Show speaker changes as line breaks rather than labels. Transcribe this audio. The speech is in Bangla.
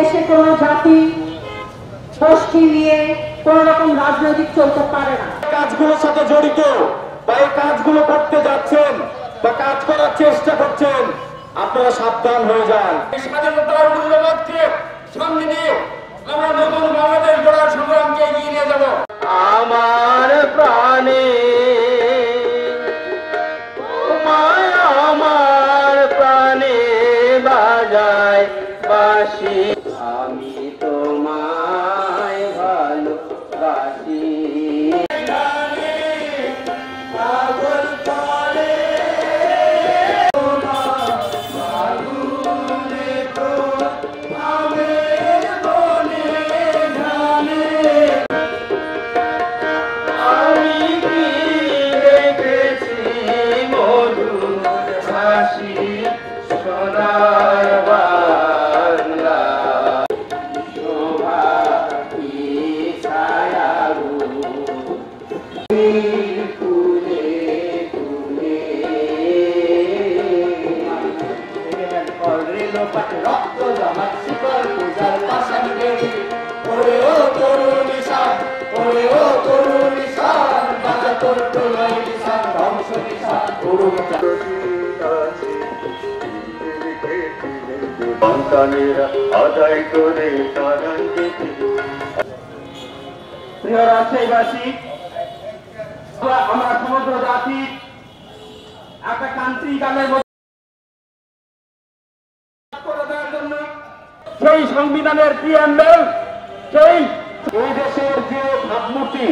দেশে কোনো জাতি গোষ্ঠী নিয়ে কোন রকম রাজনৈতিক চলতে পারে না।
কাজগুলোর সাথে জড়িত বা এই কাজগুলো করতে যাচ্ছেন বা কাজ করার চেষ্টা করছেন, আপনারা সাবধান হয়ে যান। স্বাধীনতার মূল্যবোধকে সামনে নিয়ে আমরা নতুন বাংলাদেশ গড়ার সংগ্রামকে এগিয়ে নিয়ে যাব। আমার প্রাণে আমার প্রাণে বাজায় বাঁশি, আমি তোমায় ভালোবাসি। রক্ত জমাট শিকল পূজার পাশানি বেড়ি, ওরে ও তরুণ নিশান, ওরে ও তরুণ নিশান, বাজা তোর প্রলয় নিশান, ধ্বংস নিশান, তরুণ
সন্তানেরা আদায় করে তারান দিতে।
প্রিয় রাজশাহীবাসী, আমরা সমগ্র জাতি একটা ক্রান্তিকালের সেই সংবিধানের প্রিয়াম্বল, সেই দেশের যে ভাবমূর্তি